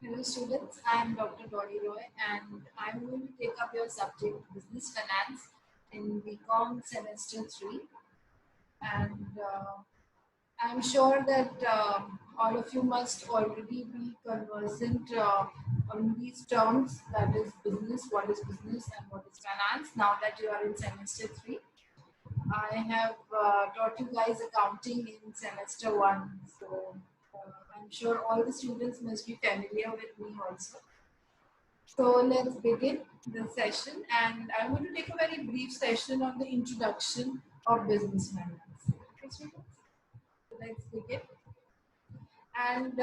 Hello students, I am Dr. Dolly Roy and I am going to take up your subject Business Finance in BCom semester 3 and I am sure that all of you must already be conversant on these terms, that is business, what is business and what is finance, now that you are in semester 3. I have taught you guys accounting in semester 1, so I'm sure all the students must be familiar with me also. So let's begin the session, and I'm going to take a very brief session on the introduction of business finance. Okay, students? So let's begin. And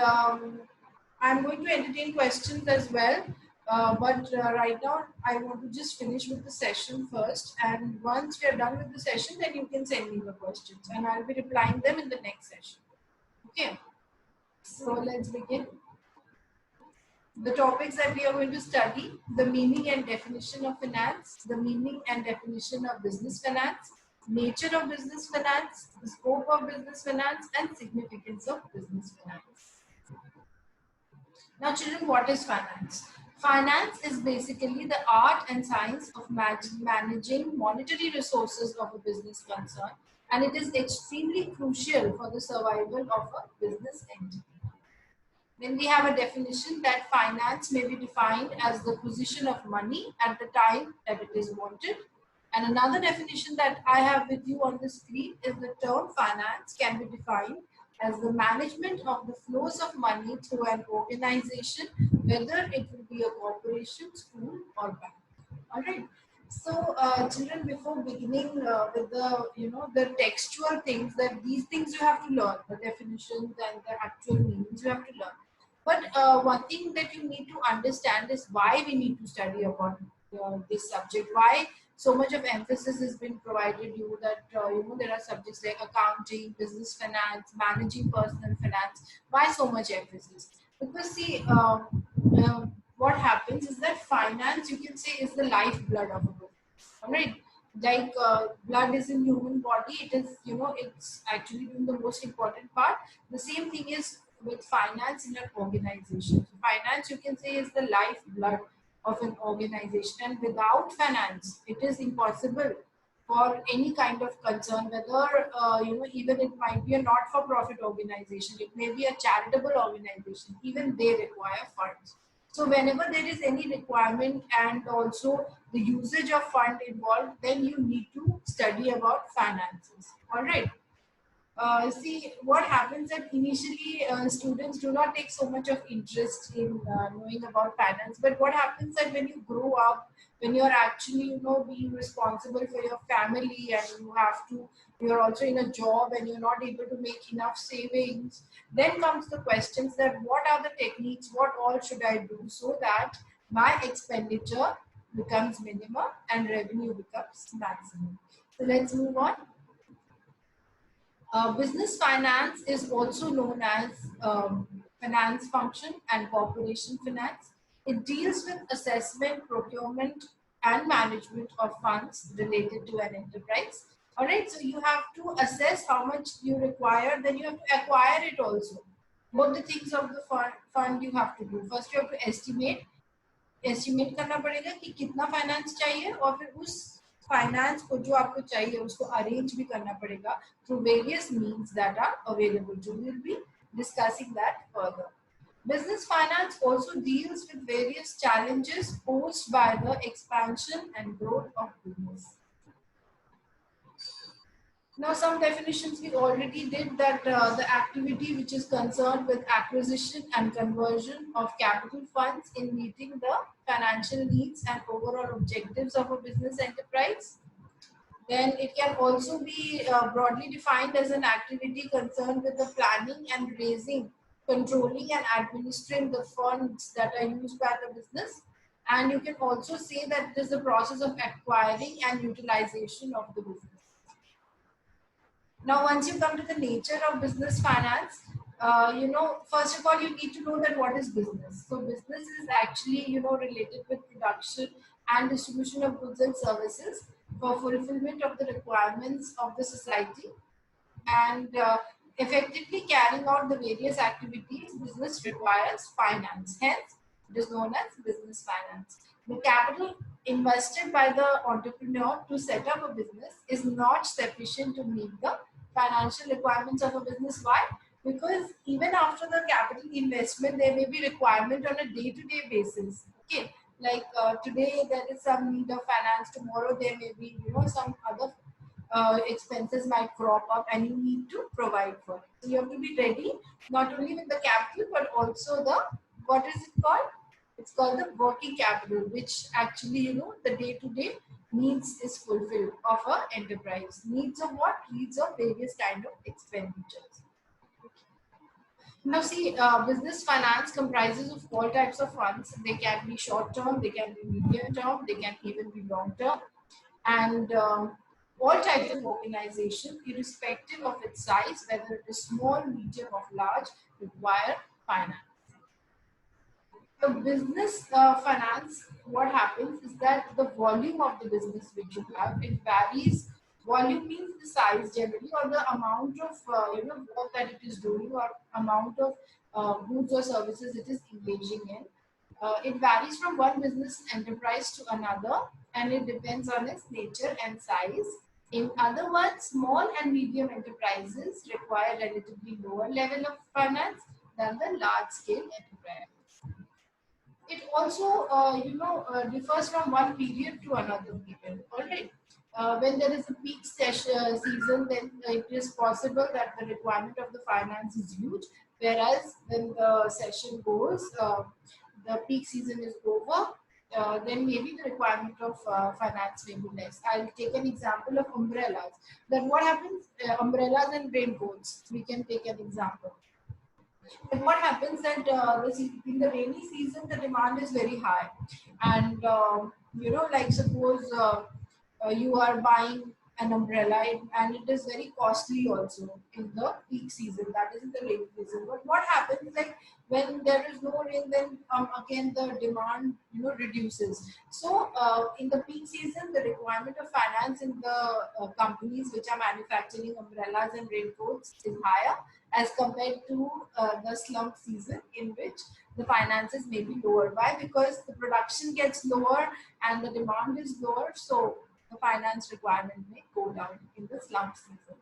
I'm going to entertain questions as well. But right now, I want to just finish with the session first. And once we are done with the session, then you can send me the questions, and I'll be replying them in the next session. Okay. So let's begin. The topics that we are going to study: the meaning and definition of finance, the meaning and definition of business finance, nature of business finance, the scope of business finance, and significance of business finance. Now children, what is finance? Finance is basically the art and science of managing monetary resources of a business concern, and it is extremely crucial for the survival of a business entity. Then we have a definition that finance may be defined as the position of money at the time that it is wanted. And another definition that I have with you on the screen is the term finance can be defined as the management of the flows of money through an organization, whether it will be a corporation, school, or bank. All right. So, children, before beginning with the textual things, that these things you have to learn, the definitions and the actual meanings you have to learn. But one thing that you need to understand is why we need to study about this subject. Why so much of emphasis has been provided you that there are subjects like accounting, business finance, managing personal finance. Why so much emphasis? Because see, what happens is that finance, you can say, is the lifeblood of a business. All right. Like blood is in human body, it is, it's actually doing the most important part. The same thing is with finance in an organization. So finance, you can say, is the lifeblood of an organization, and without finance, it is impossible for any kind of concern, whether even it might be a not-for-profit organization, it may be a charitable organization, even they require funds. So whenever there is any requirement and also the usage of fund involved, then you need to study about finances. All right. See, what happens that initially students do not take so much of interest in knowing about finance, but what happens that when you grow up, when you're actually being responsible for your family, and you're also in a job and you're not able to make enough savings, then comes the questions that what are the techniques, what all should I do so that my expenditure becomes minimum and revenue becomes maximum. So let's move on. Business finance is also known as finance function and corporation finance. It deals with assessment, procurement, and management of funds related to an enterprise. All right, so you have to assess how much you require, then you have to acquire it also. Both the things of the fund you have to do. First, you have to estimate करना पड़ेगा कि कितना finance चाहिए, और फिर उस finance को जो आपको चाहिए उसको अरेंज भी करना पड़ेगा through various means that are available. So we will be discussing that further. Business finance also deals with various challenges posed by the expansion and growth of business. Now, some definitions we already did, that the activity which is concerned with acquisition and conversion of capital funds in meeting the financial needs and overall objectives of a business enterprise. Then it can also be broadly defined as an activity concerned with the planning and raising, controlling and administering the funds that are used by the business. And you can also say that it is the process of acquiring and utilization of the business. Now, once you come to the nature of business finance, first of all, you need to know that what is business. So business is actually, related with production and distribution of goods and services for fulfillment of the requirements of the society. And Effectively carrying out the various activities, business requires finance. Hence, it is known as business finance. The capital invested by the entrepreneur to set up a business is not sufficient to meet the financial requirements of a business. Why? Because even after the capital investment, there may be requirement on a day-to-day basis. Okay, like today there is some need of finance, tomorrow there may be some other expenses might crop up and you need to provide for it. So you have to be ready not only with the capital but also the, what is it called? It's called the working capital, which actually the day-to-day needs is fulfilled of a enterprise. Needs of what? Needs of various kind of expenditures. Now see, business finance comprises of all types of funds. They can be short term, they can be medium term, they can even be long term, and all types of organization, irrespective of its size, whether it is small, medium, or large, require finance. The business finance, what happens is that the volume of the business which you have, it varies. Volume means the size generally, or the amount of work that it is doing, or amount of goods or services it is engaging in. It varies from one business enterprise to another, and it depends on its nature and size. In other words, small and medium enterprises require relatively lower level of finance than the large scale enterprise. It also differs from one period to another period. All right. When there is a peak season, then it is possible that the requirement of the finance is huge, whereas when the session goes, the peak season is over, then maybe the requirement of finance may be less. I'll take an example of umbrellas. Then what happens? Umbrellas and raincoats. We can take an example. And what happens that in the rainy season the demand is very high, and like suppose you are buying an umbrella and it is very costly also in the peak season, that is in the rainy season. But what happens, like when there is no rain, then again the demand reduces. So in the peak season the requirement of finance in the companies which are manufacturing umbrellas and raincoats is higher as compared to the slump season, in which the finances may be lower. Why? Because the production gets lower and the demand is lower, so the finance requirement may go down in the slump season.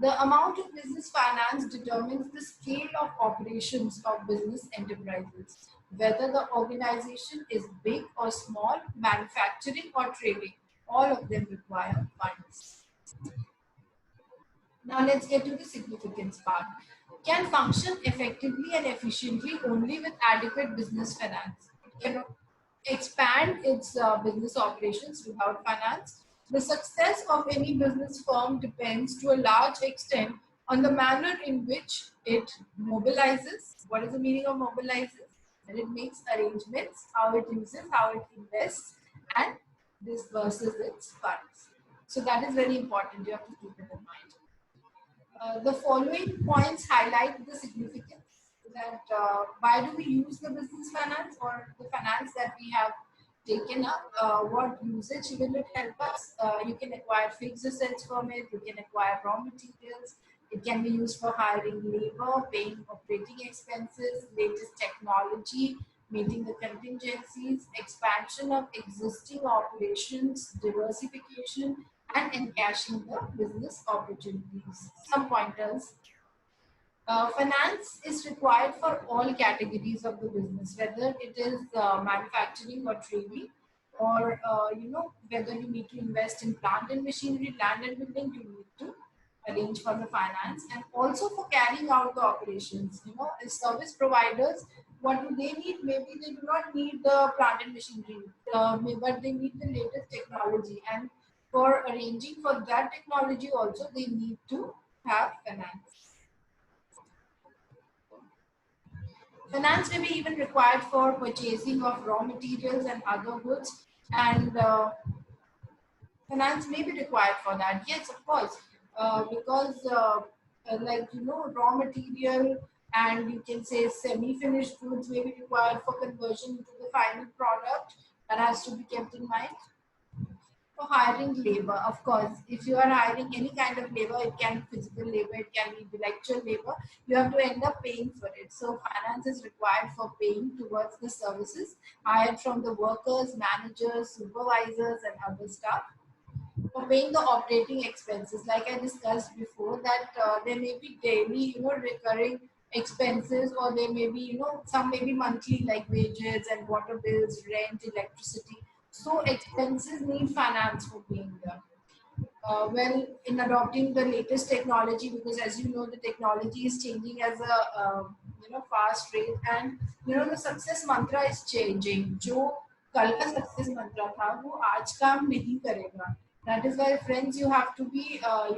The amount of business finance determines the scale of operations of business enterprises, whether the organization is big or small, manufacturing or trading. All of them require funds. Now let's get to the significance part. Can function effectively and efficiently only with adequate business finance. It cannot expand its business operations without finance. The success of any business firm depends to a large extent on the manner in which it mobilizes. What is the meaning of mobilizes? And it makes arrangements, how it uses, how it invests, and disburses its funds. So that is very important. You have to keep it in mind. The following points highlight the significance that why do we use the business finance or the finance that we have taken up, what usage will it help us. You can acquire fixed assets from it, you can acquire raw materials, it can be used for hiring labor, paying operating expenses, latest technology, meeting the contingencies, expansion of existing operations, diversification, and encashing the business opportunities. Some pointers. Finance is required for all categories of the business, whether it is manufacturing or trading, or whether you need to invest in plant and machinery, land and building, you need to arrange for the finance, and also for carrying out the operations. As service providers, what do they need? Maybe they do not need the plant and machinery, but they need the latest technology, and for arranging for that technology also they need to have finance. Finance may be even required for purchasing of raw materials and other goods, and finance may be required for that. Yes, of course, because raw material and you can say semi-finished goods may be required for conversion into the final product. That has to be kept in mind. For hiring labor, of course, if you are hiring any kind of labor, it can be physical labor, it can be intellectual labor, you have to end up paying for it. So finance is required for paying towards the services hired from the workers, managers, supervisors, and other staff. For paying the operating expenses, like I discussed before, that there may be daily, recurring expenses, or there may be, some may be monthly, like wages and water bills, rent, electricity. So expenses need finance for being there. Well, in adopting the latest technology, because as you know, the technology is changing as a fast rate, and the success mantra is changing. जो कल का success mantra था वो आज काम नहीं करेगा. That is why, friends, you have to be uh,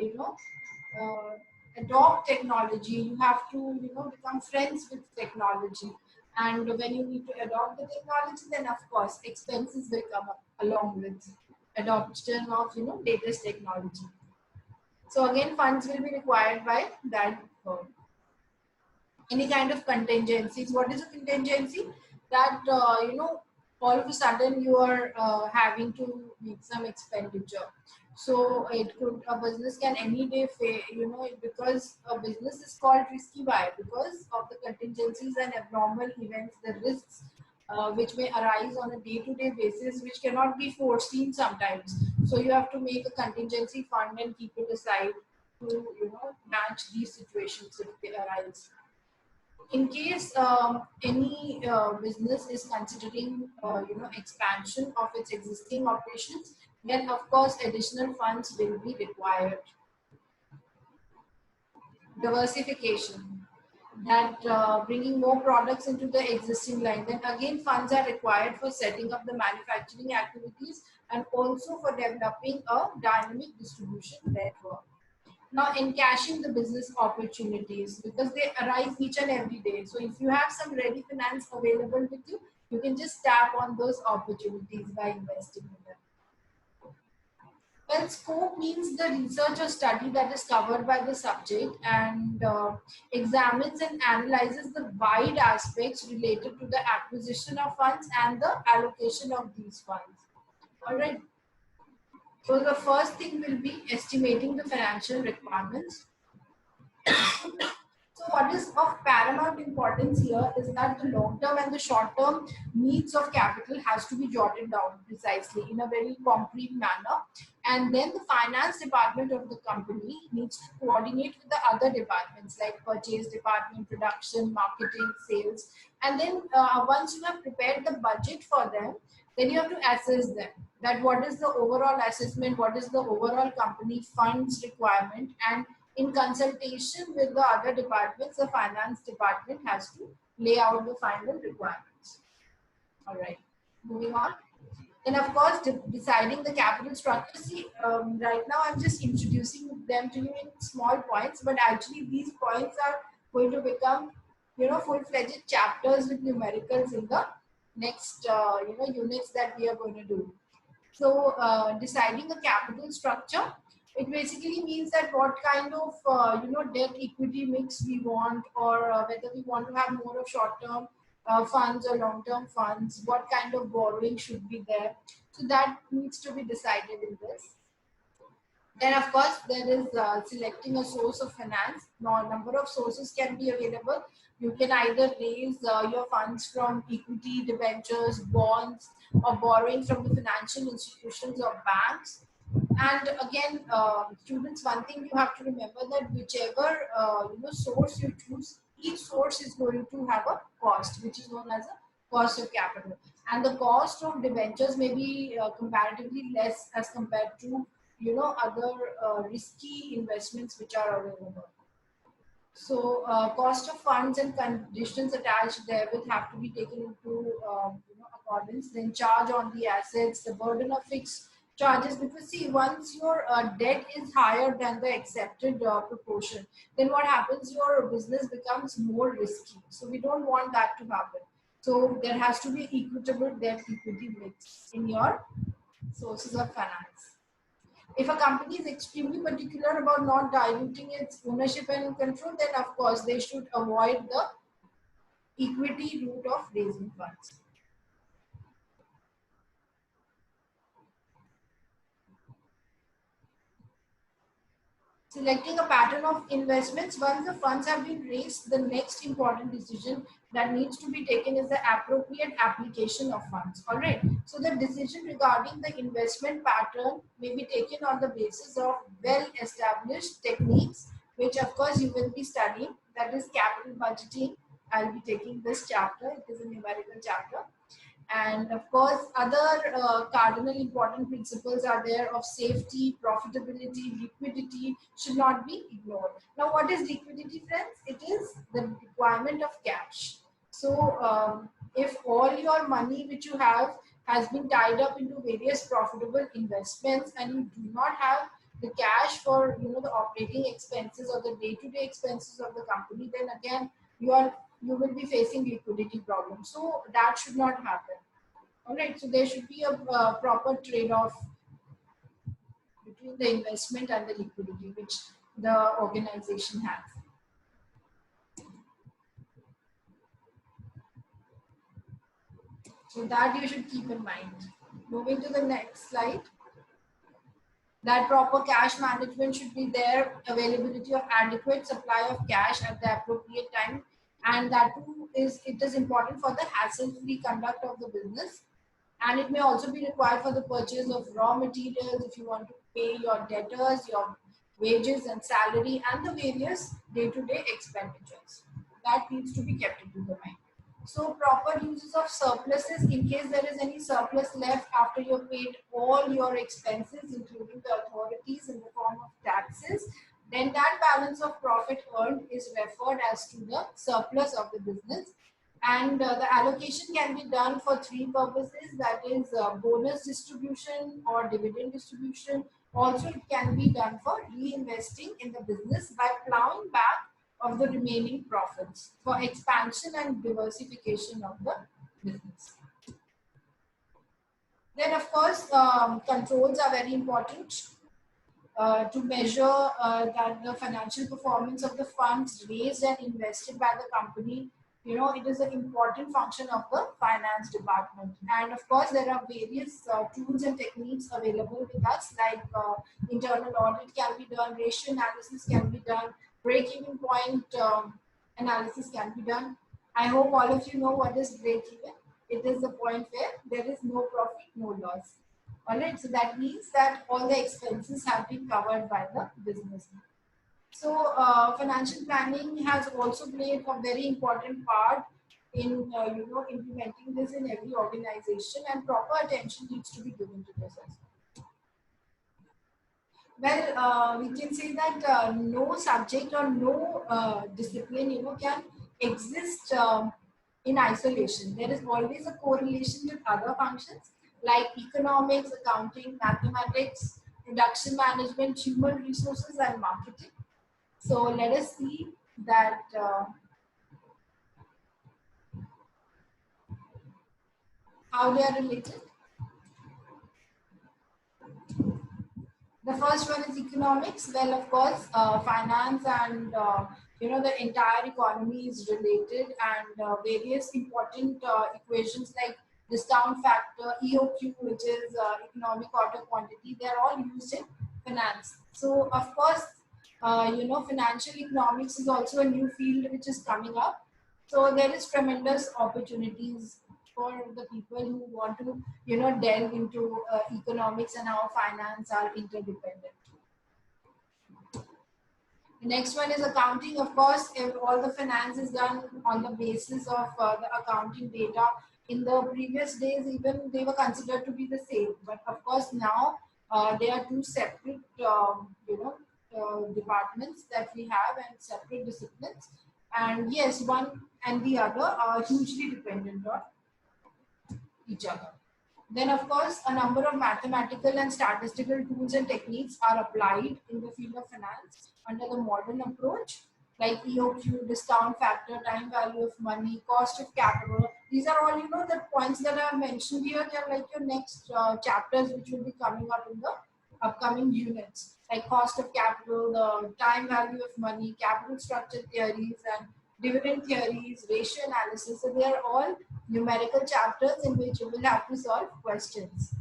adopt technology. You have to become friends with technology. And when you need to adopt the technology, then of course expenses will come up along with adoption of latest technology. So again, funds will be required by that firm. Any kind of contingencies. What is a contingency? That all of a sudden you are having to make some expenditure. So it could, a business can any day fail, because a business is called risky. Why? Because of the contingencies and abnormal events, the risks which may arise on a day-to-day basis, which cannot be foreseen sometimes. So you have to make a contingency fund and keep it aside to match these situations if they arise. In case any business is considering expansion of its existing operations, then of course additional funds will be required. Diversification, that bringing more products into the existing line, then again funds are required for setting up the manufacturing activities and also for developing a dynamic distribution network. Now, encashing the business opportunities, because they arise each and every day. So if you have some ready finance available with you, you can just tap on those opportunities by investing in them. Well, scope means the research or study that is covered by the subject and examines and analyzes the wide aspects related to the acquisition of funds and the allocation of these funds. All right. So the first thing will be estimating the financial requirements. So what is of paramount importance here is that the long-term and the short-term needs of capital has to be jotted down precisely in a very concrete manner. And then the finance department of the company needs to coordinate with the other departments like purchase department, production, marketing, sales. And then once you have prepared the budget for them, then you have to assess them. That what is the overall assessment, what is the overall company funds requirement, and in consultation with the other departments, the finance department has to lay out the final requirements. All right, moving on. And of course, deciding the capital structure. See, right now I'm just introducing them to you in small points, but actually these points are going to become, full-fledged chapters with numericals in the next, units that we are going to do. So, deciding a capital structure, it basically means that what kind of debt equity mix we want, or whether we want to have more of short-term funds or long-term funds, what kind of borrowing should be there. So that needs to be decided in this. Then of course there is selecting a source of finance. Now, a number of sources can be available. You can either raise your funds from equity, debentures, bonds, or borrowing from the financial institutions or banks. And again, students, one thing you have to remember, that whichever source you choose, each source is going to have a cost, which is known as a cost of capital. And the cost of debentures may be comparatively less as compared to other risky investments which are available. So cost of funds and conditions attached there will have to be taken into accordance. Then charge on the assets, the burden of fixed charges, because see, once your debt is higher than the accepted proportion, then what happens, your business becomes more risky. So we don't want that to happen. So there has to be equitable debt equity mix in your sources of finance. If a company is extremely particular about not diluting its ownership and control, then of course they should avoid the equity route of raising funds. Selecting a pattern of investments. Once the funds have been raised, the next important decision that needs to be taken is the appropriate application of funds. All right. So the decision regarding the investment pattern may be taken on the basis of well-established techniques, which of course you will be studying. That is capital budgeting. I'll be taking this chapter. It is a numerical chapter. And of course, other cardinal important principles are there of safety, profitability, liquidity should not be ignored. Now, what is liquidity, friends? It is the requirement of cash. So, if all your money which you have has been tied up into various profitable investments and you do not have the cash for the operating expenses or the day-to-day expenses of the company, then again you will be facing liquidity problems. So that should not happen. All right, so there should be a proper trade-off between the investment and the liquidity which the organization has. So that you should keep in mind. Moving to the next slide. That proper cash management should be there, availability of adequate supply of cash at the appropriate time, and that too it is important for the hassle-free conduct of the business. And it may also be required for the purchase of raw materials if you want to pay your debtors, your wages and salary, and the various day-to-day expenditures. That needs to be kept into the mind. So proper uses of surpluses in case there is any surplus left after you've paid all your expenses, including the authorities in the form of taxes, then that balance of profit earned is referred as to the surplus of the business. And the allocation can be done for three purposes, that is bonus distribution or dividend distribution. Also, it can be done for reinvesting in the business by plowing back of the remaining profits for expansion and diversification of the business. Then, of course, controls are very important to measure that the financial performance of the funds raised and invested by the company. It is an important function of the finance department. And of course, there are various tools and techniques available with us, like internal audit can be done, ratio analysis can be done, break-even point analysis can be done. I hope all of you know what is break-even. It is the point where there is no profit, no loss. All right, so that means that all the expenses have been covered by the business. So financial planning has also played a very important part in implementing this in every organization, and proper attention needs to be given to this as well. Well, we can say that no subject or no discipline, can exist in isolation. There is always a correlation with other functions like economics, accounting, mathematics, production management, human resources, and marketing. So let us see that how they are related. The first one is economics. Well, of course, finance and the entire economy is related, and various important equations like discount factor, EOQ, which is economic order quantity, they are all used in finance. So, of course, financial economics is also a new field which is coming up. So there is tremendous opportunities for the people who want to delve into economics and how finance are interdependent. The next one is accounting. Of course, if all the finance is done on the basis of the accounting data. In the previous days, even they were considered to be the same, but of course now they are two separate departments that we have and separate disciplines. And yes, one and the other are hugely dependent on each other. Then, of course, a number of mathematical and statistical tools and techniques are applied in the field of finance under the modern approach, like EOQ, discount factor, time value of money, cost of capital. These are all, the points that I have mentioned here. They are like your next chapters, which will be coming up in the upcoming units, like cost of capital, the time value of money, capital structure theories, and dividend theories, ratio analysis. So they are all numerical chapters in which you will have to solve questions.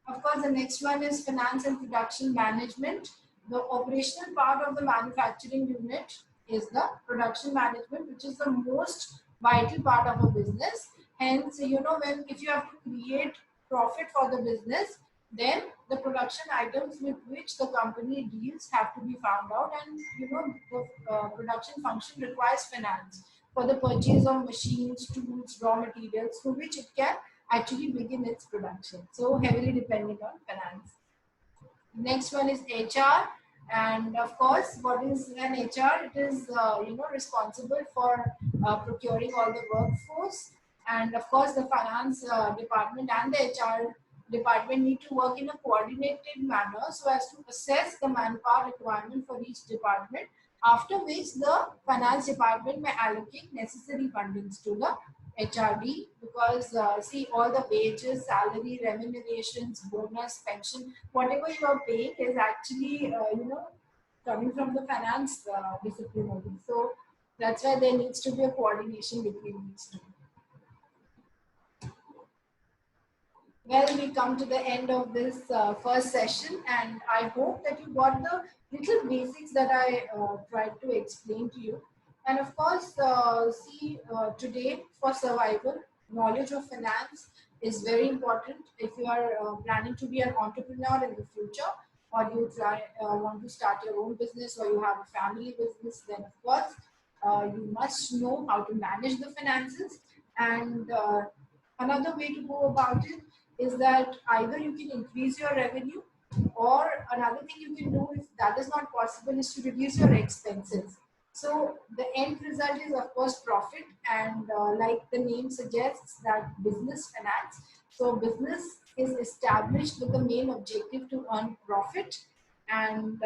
Of course, the next one is finance and production management. The operational part of the manufacturing unit is the production management, which is the most vital part of a business. Hence, when if you have to create profit for the business, then the production items with which the company deals have to be found out, and the production function requires finance for the purchase of machines, tools, raw materials, through which it can actually begin its production. So heavily dependent on finance. Next one is HR, and of course, what is an HR? It is responsible for procuring all the workforce, and of course, the finance department and the HR department need to work in a coordinated manner so as to assess the manpower requirement for each department. After which, the finance department may allocate necessary fundings to the HRD, because see, all the wages, salary, remunerations, bonus, pension, whatever you are paying is actually coming from the finance discipline only. So that's why there needs to be a coordination between these two. Well, we come to the end of this first session, and I hope that you got the little basics that I tried to explain to you. And of course, see, today for survival, knowledge of finance is very important if you are planning to be an entrepreneur in the future, or you want to start your own business, or you have a family business. Then, of course, you must know how to manage the finances. And another way to go about it is that either you can increase your revenue, or another thing you can do if that is not possible is to reduce your expenses. So the end result is of course profit, and like the name suggests, that business finance. So business is established with the main objective to earn profit, and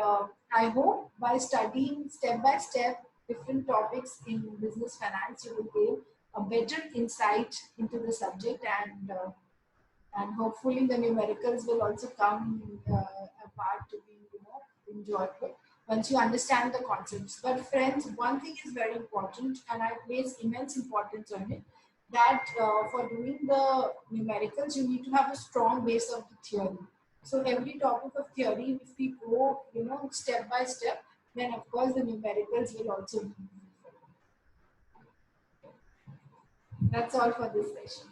I hope by studying step by step different topics in business finance, you will gain a better insight into the subject, and hopefully the numericals will also come a part to be enjoyable once you understand the concepts. But friends, one thing is very important, and I place immense importance on it, that for doing the numericals you need to have a strong base of the theory. So every topic of theory, if we go step by step, then of course the numericals will also be easy. That's all for this session.